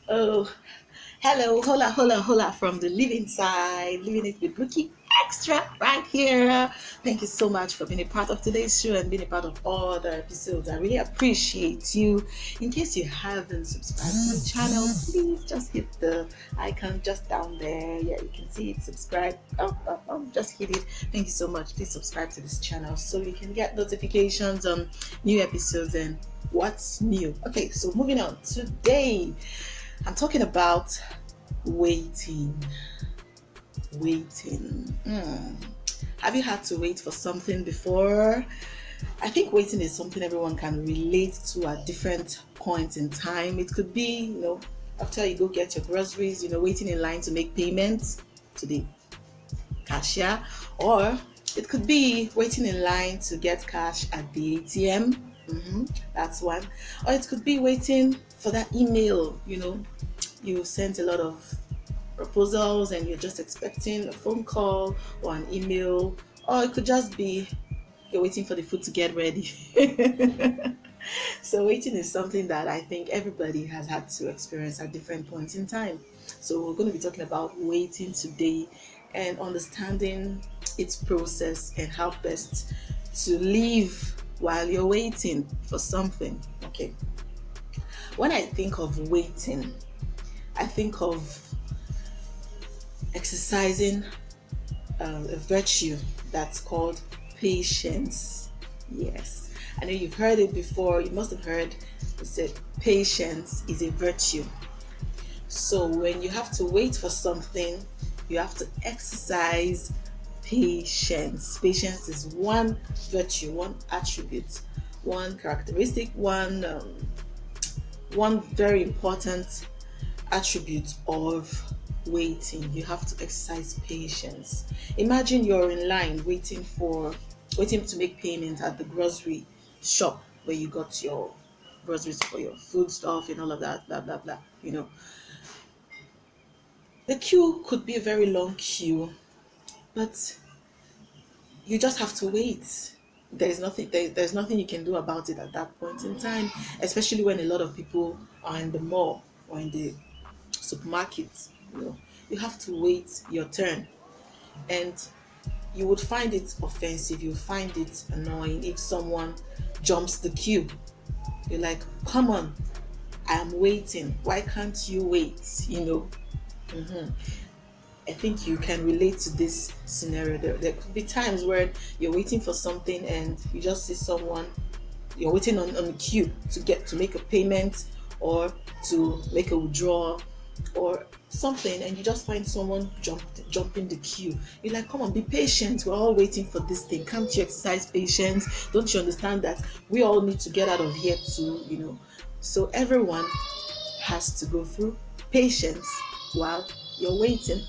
Oh, hello, hola, hola, hola from the living side, living it with Ruky Extra right here. Thank you so much for being a part of today's show and being a part of all the episodes. I really appreciate you. In case you haven't subscribed to the channel, please just hit the icon just down there. Yeah, you can see it, subscribe. Just hit it. Thank you so much. Please subscribe to this channel so you can get notifications on new episodes and what's new. Okay, so moving on. Today, I'm talking about waiting. Waiting. Have you had to wait for something before? I think waiting is something everyone can relate to at different points in time. It could be, after you go get your groceries, waiting in line to make payments to the cashier, or it could be waiting in line to get cash at the ATM. That's one. Or it could be waiting for that email. You sent a lot of proposals and you're just expecting a phone call or an email, or it could just be you're waiting for the food to get ready. So waiting is something that I think everybody has had to experience at different points in time. So we're going to be talking about waiting today and understanding its process and how best to live while you're waiting for something. Okay. When I think of waiting, I think of exercising a virtue that's called patience. Yes, I know you've heard it before. You must have heard it said patience is a virtue. So when you have to wait for something, you have to exercise patience. Patience is one virtue, one attribute, one characteristic, one very important attribute of waiting. You have to exercise patience. Imagine you're in line waiting to make payment at the grocery shop where you got your groceries for your food stuff and all of that, blah blah blah. The queue could be a very long queue, but you just have to wait. There's nothing you can do about it at that point in time, especially when a lot of people are in the mall or in the supermarket. You have to wait your turn, and you would find it offensive, you find it annoying if someone jumps the queue. You're like, come on, I am waiting, why can't you wait? I think you can relate to this scenario. There could be times where you're waiting for something and you just see someone, you're waiting on the queue to make a payment or to make a withdrawal or something, and you just find someone jumping the queue. You're like, come on, be patient, we're all waiting for this thing. Can't you exercise patience? Don't you understand that we all need to get out of here too? So everyone has to go through patience while you're waiting.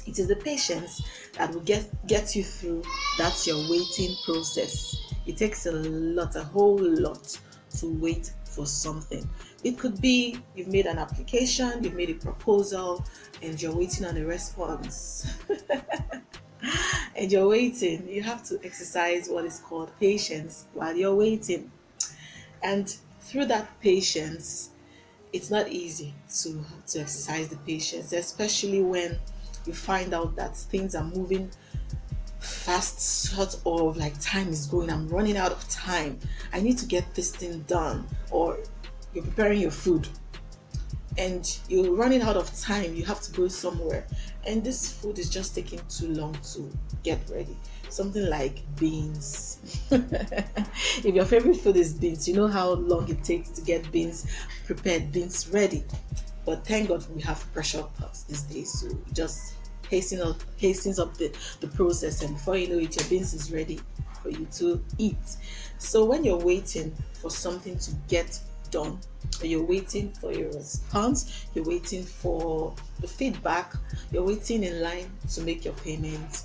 It is the patience that will get you through that your waiting process. It takes a whole lot to wait for something. It could be you've made an application, you've made a proposal, and you're waiting on a response. And you're waiting. You have to exercise what is called patience while you're waiting. And through that patience, it's not easy to exercise the patience, especially when you find out that things are moving fast, sort of like time is going, I'm running out of time, I need to get this thing done. Or you're preparing your food and you're running out of time, you have to go somewhere, and this food is just taking too long to get ready. Something like beans. If your favorite food is beans, you know how long it takes to get prepared beans ready. But thank God we have pressure pots these days, so it just hastens up the process, and before you know it, your beans is ready for you to eat. So when you're waiting for something to get done, or you're waiting for your response, you're waiting for the feedback, you're waiting in line to make your payment,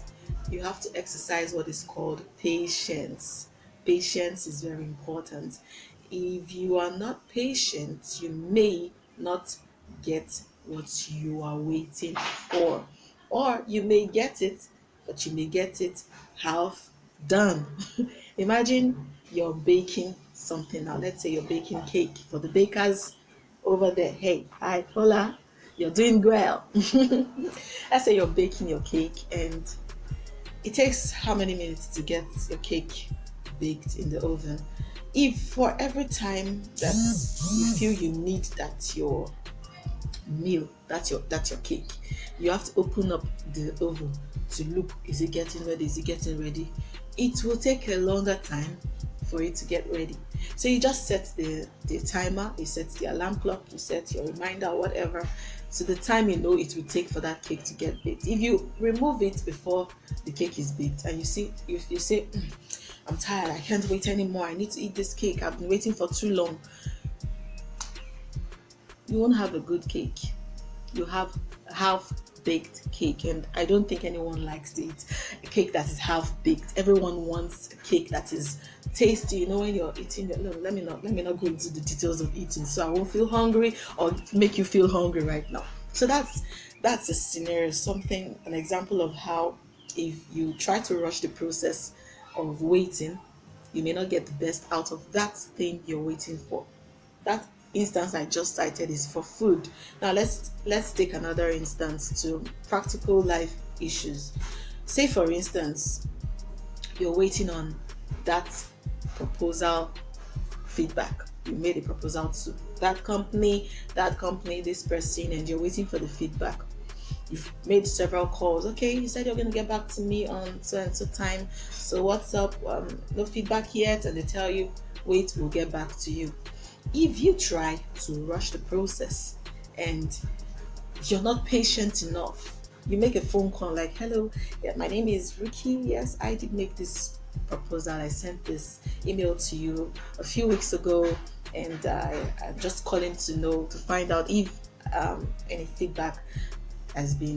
you have to exercise what is called patience. Patience is very important. If you are not patient, you may not get what you are waiting for, or you may get it, but you may get it half done. Imagine you're baking something now. Let's say you're baking cake for the bakers. over there. Hey, hi, hola, you're doing well. Let's say you're baking your cake and it takes how many minutes to get your cake baked in the oven? If for every time that you feel you need that your meal, that's your cake, you have to open up the oven to look, is it getting ready, is it getting ready, it will take a longer time for it to get ready. So you just set the timer, you set the alarm clock, you set your reminder, whatever, to the time you know it will take for that cake to get baked. If you remove it before the cake is baked and you see, if you say, I'm tired, I can't wait anymore, I need to eat this cake, I've been waiting for too long, you won't have a good cake. You have half baked cake, and I don't think anyone likes to eat a cake that is half baked. Everyone wants a cake that is tasty. You know, when you're eating, no, let me not go into the details of eating, so I won't feel hungry or make you feel hungry right now. So that's a scenario, something, an example of how if you try to rush the process of waiting, you may not get the best out of that thing you're waiting for. That instance I just cited is for food. Now let's take another instance to practical life issues. Say for instance, you're waiting on that proposal feedback. You made a proposal to that company, this person, and you're waiting for the feedback. You've made several calls. Okay, you said you're going to get back to me on so and so time. So what's up? No feedback yet, and they tell you, wait, we'll get back to you. If you try to rush the process and you're not patient enough, you make a phone call like, hello, yeah, my name is Ruky. Yes, I did make this proposal. I sent this email to you a few weeks ago, and I'm just calling to find out if any feedback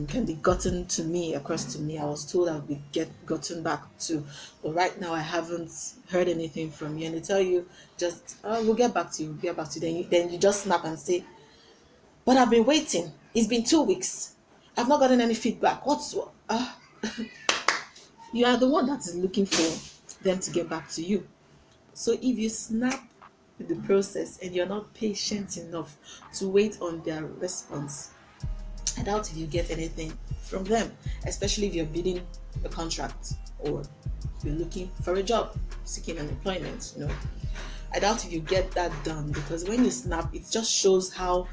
can be gotten to me, across to me. I was told I'll be gotten back to, but right now I haven't heard anything from you. And they tell you just, we'll get back to you, Then you just snap and say, but I've been waiting. It's been 2 weeks. I've not gotten any feedback. You are the one that is looking for them to get back to you. So if you snap with the process and you're not patient enough to wait on their response, I doubt if you get anything from them, especially if you're bidding a contract or you're looking for a job, seeking an employment. I doubt if you get that done, because when you snap, it just shows how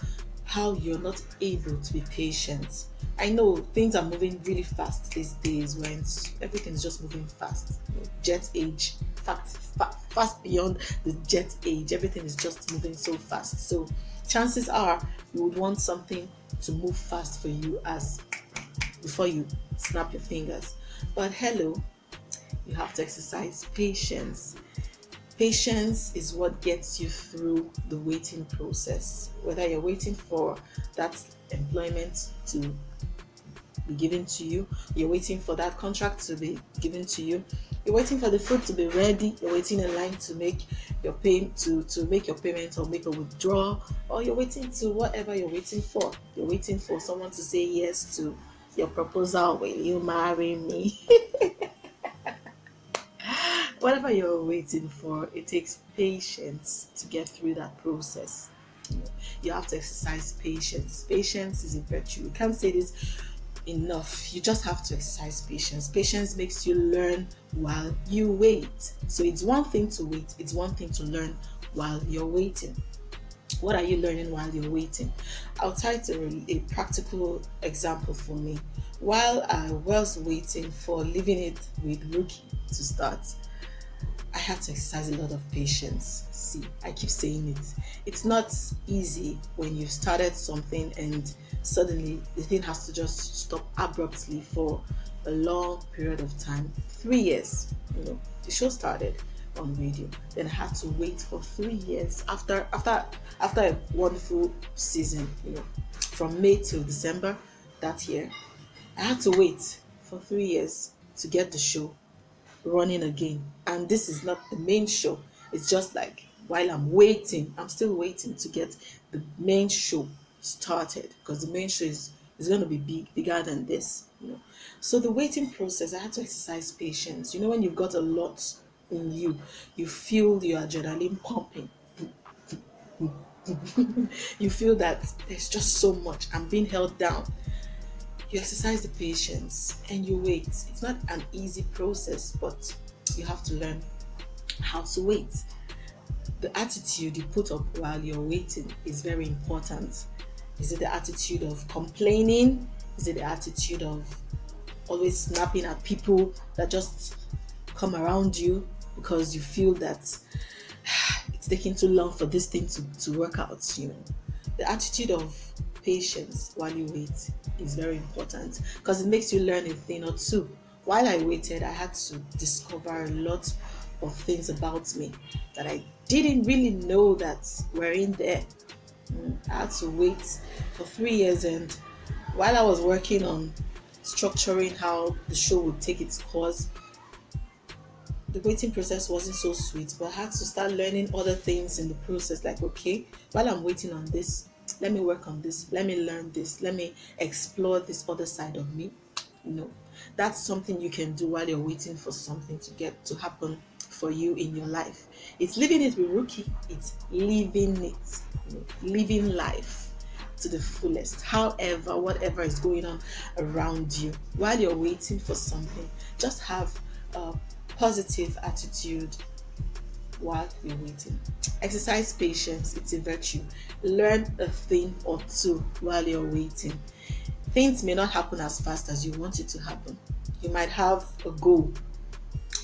you're not able to be patient. I know things are moving really fast these days, when everything's just moving fast. Jet age, fast beyond the jet age. Everything is just moving so fast. So chances are you would want something to move fast for you before you snap your fingers. But hello, you have to exercise patience. Patience is what gets you through the waiting process. Whether you're waiting for that employment to be given to you, you're waiting for that contract to be given to you, you're waiting for the food to be ready, you're waiting in line to make your to make your payment or make a withdrawal, or you're waiting to whatever you're waiting for. You're waiting for someone to say yes to your proposal. Will you marry me? Whatever you're waiting for, it takes patience to get through that process. You have to exercise patience. Patience is a virtue. You can't say this enough. You just have to exercise patience. Patience makes you learn while you wait. So it's one thing to wait, it's one thing to learn while you're waiting. What are you learning while you're waiting? I'll title a practical example for me. While I was waiting for Living It with Ruky to start, I had to exercise a lot of patience. See, I keep saying it. It's not easy when you've started something and suddenly the thing has to just stop abruptly for a long period of time. 3 years, the show started on radio. Then I had to wait for 3 years after a wonderful season, from May till December that year. I had to wait for 3 years to get the show running again. And this is not the main show. It's just like while I'm waiting, I'm still waiting to get the main show started, because the main show is going to be bigger than this. So the waiting process, I had to exercise patience. When you've got a lot in you, you feel your adrenaline pumping. You feel that there's just so much, I'm being held down. You exercise the patience and you wait. It's not an easy process, but you have to learn how to wait. The attitude you put up while you're waiting is very important. Is it the attitude of complaining? Is it the attitude of always snapping at people that just come around you because you feel that it's taking too long for this thing to work out, you know? The attitude of patience while you wait is very important because it makes you learn a thing or two. While I waited, I had to discover a lot of things about me that I didn't really know that were in there. I had to wait for 3 years, and while I was working on structuring how the show would take its course, the waiting process wasn't so sweet, but I had to start learning other things in the process. Like, okay, while I'm waiting on this, let me work on this, let me learn this, let me explore this other side of me. You know, that's something you can do while you're waiting for something to get to happen for you in your life. It's living it with Ruky. It's living it, you know, living life to the fullest. However, whatever is going on around you, while you're waiting for something, just have a positive attitude while you're waiting. Exercise patience, it's a virtue. Learn a thing or two while you're waiting. Things may not happen as fast as you want it to happen. You might have a goal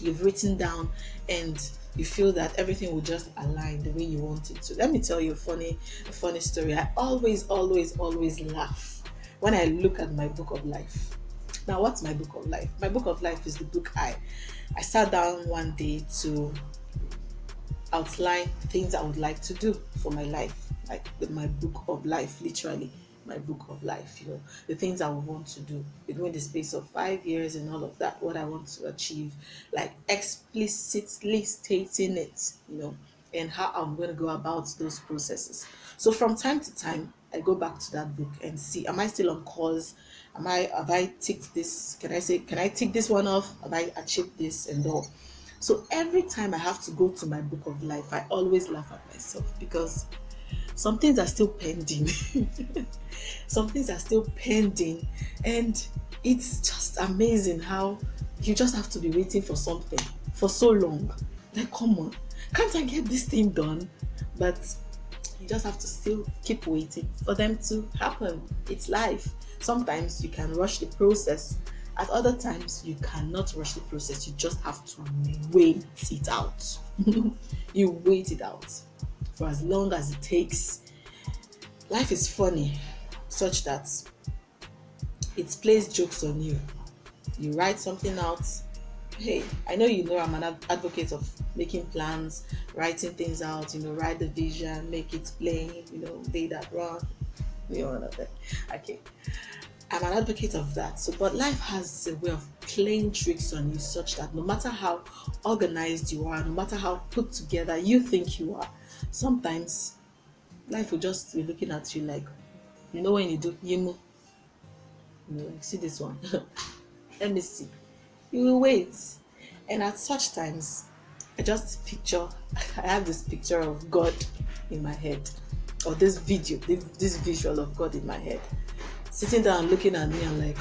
you've written down and you feel that everything will just align the way you want it to. Let me tell you a funny story. I always laugh when I look at my book of life. Now, what's my book of life? My book of life is the book I sat down one day to outline things I would like to do for my life, like my book of life, literally my book of life, you know, the things I would want to do within the space of 5 years and all of that, what I want to achieve, like explicitly stating it, you know, and how I'm going to go about those processes. So from time to time, I go back to that book and see, am I still on course? Have I ticked this? Can I tick this one off? Have I achieved this and all? So every time I have to go to my book of life, I always laugh at myself because some things are still pending. Some things are still pending, and it's just amazing how you just have to be waiting for something for so long. Like, come on, can't I get this thing done? But you just have to still keep waiting for them to happen. It's life. Sometimes you can rush the process. At other times, you cannot rush the process. You just have to wait it out. You wait it out for as long as it takes. Life is funny, such that it plays jokes on you. You write something out. Hey, I know I'm an advocate of making plans, writing things out, you know, write the vision, make it plain, you know, lay that wrong. You know what I Okay. I'm an advocate of that. So, but life has a way of playing tricks on you such that no matter how organized you are, no matter how put together you think you are, sometimes life will just be looking at you like, you know, when you do yimu, you know, like, see this one. Let me see. You will wait. And at such times, I just picture, I have this picture of God in my head, or this visual of God in my head, sitting down looking at me and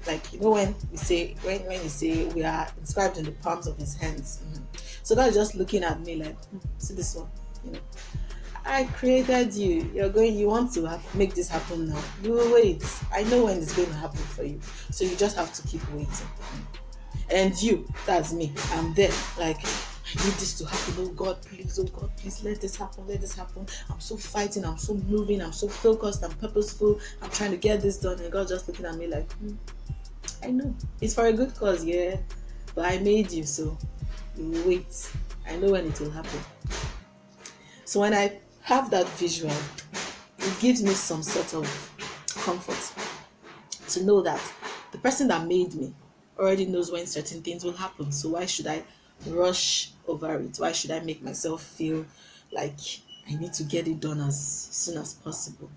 like, you know, when you say we are inscribed in the palms of his hands. So God is just looking at me like, see this one, you know, I created you. You want to make this happen now. You will wait. I know when it's going to happen for you. So you just have to keep waiting. And you, that's me. I'm there. Like, I need this to happen. Oh God, please, let this happen. I'm so fighting, I'm so moving, I'm so focused, I'm purposeful, I'm trying to get this done. And God just looking at me like, I know. It's for a good cause, yeah. But I made you, so you will wait. I know when it will happen. So when I have that visual, it gives me some sort of comfort to know that the person that made me already knows when certain things will happen. So why should I rush over it? Why should I make myself feel like I need to get it done as soon as possible?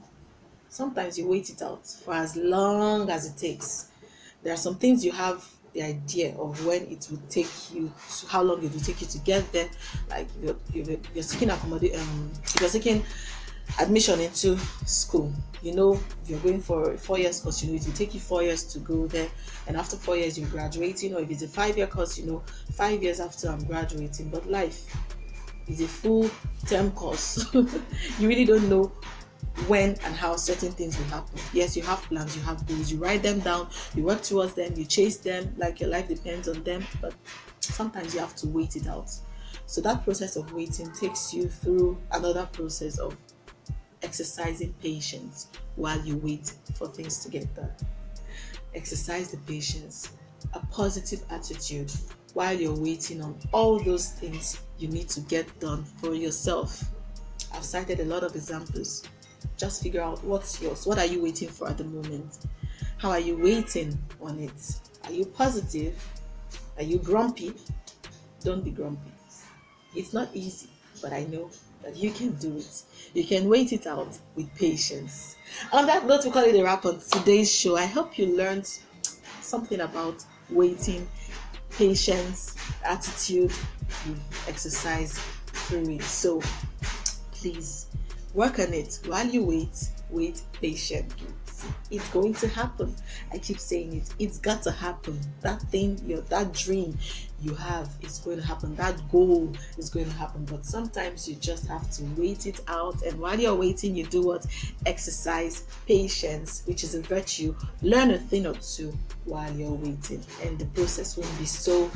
Sometimes you wait it out for as long as it takes. There are some things you have the idea of when it would take you, how long it will take you to get there. Like you're seeking accommodation, if you're seeking admission into school, if you're going for a 4 years course, it will take you 4 years to go there, and after 4 years you're graduating. Or if it's a 5 year course, 5 years after I'm graduating. But life is a full term course. You really don't know when and how certain things will happen. Yes, you have plans, you have goals, you write them down, you work towards them, you chase them like your life depends on them, but sometimes you have to wait it out. So that process of waiting takes you through another process of exercising patience while you wait for things to get done. Exercise the patience, a positive attitude while you're waiting on all those things you need to get done for yourself. I've cited a lot of examples. Just figure out what's yours. What are you waiting for at the moment? How are you waiting on it? Are you positive? Are you grumpy? Don't be grumpy. It's not easy, but I know that you can do it. You can wait it out with patience. On that note, we call it a wrap on today's show. I hope you learned something about waiting, patience, attitude, exercise through it. So please work on it. While you wait patiently. It's going to happen. I keep saying it. It's got to happen. That thing, that dream you have is going to happen. That goal is going to happen. But sometimes you just have to wait it out. And while you're waiting, you do what? Exercise patience, which is a virtue. Learn a thing or two while you're waiting. And the process won't be so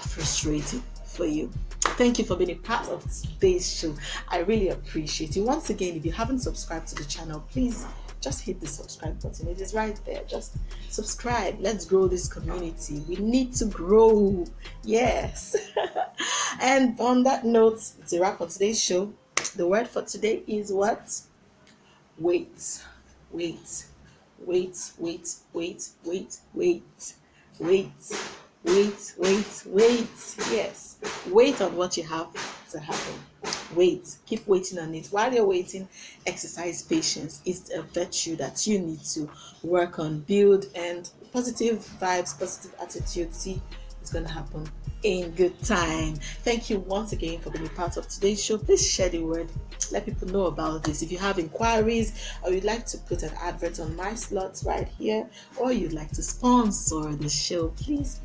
frustrating for you. Thank you for being a part of today's show. I really appreciate you. Once again, if you haven't subscribed to the channel, please just hit the subscribe button. It is right there. Just subscribe. Let's grow this community. We need to grow. Yes. And on that note, it's a wrap on today's show. The word for today is what? Wait. Wait. Wait. Wait. Wait. Wait. Wait. Wait. Wait. Yes. Wait on what you have to happen. Wait. Keep waiting on it. While you're waiting, exercise patience. It's a virtue that you need to work on, build, and positive vibes, positive attitude. See, it's going to happen in good time. Thank you once again for being a part of today's show. Please share the word. Let people know about this. If you have inquiries or you'd like to put an advert on my slots right here, or you'd like to sponsor the show, please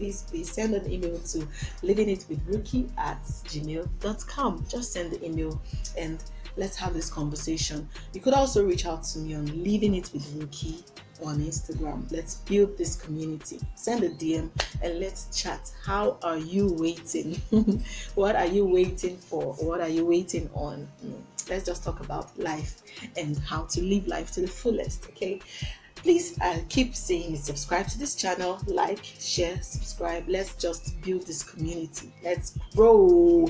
send an email to livingitwithruky@gmail.com. Just send the email and let's have this conversation. You could also reach out to me on Living It with Ruky on Instagram. Let's build this community. Send a DM and let's chat. How are you waiting? What are you waiting for? What are you waiting on? Let's just talk about life and how to live life to the fullest. Okay, please, I keep saying, subscribe to this channel, like, share, subscribe. Let's just build this community. Let's grow.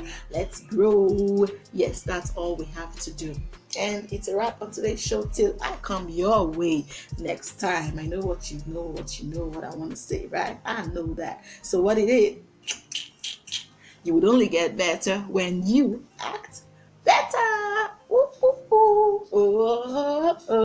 Yes, that's all we have to do. And it's a wrap on today's show till I come your way next time. I know what you know, what I want to say, right? I know that. So what it is, you would only get better when you act better. Ooh, ooh, ooh. Oh, oh. Oh.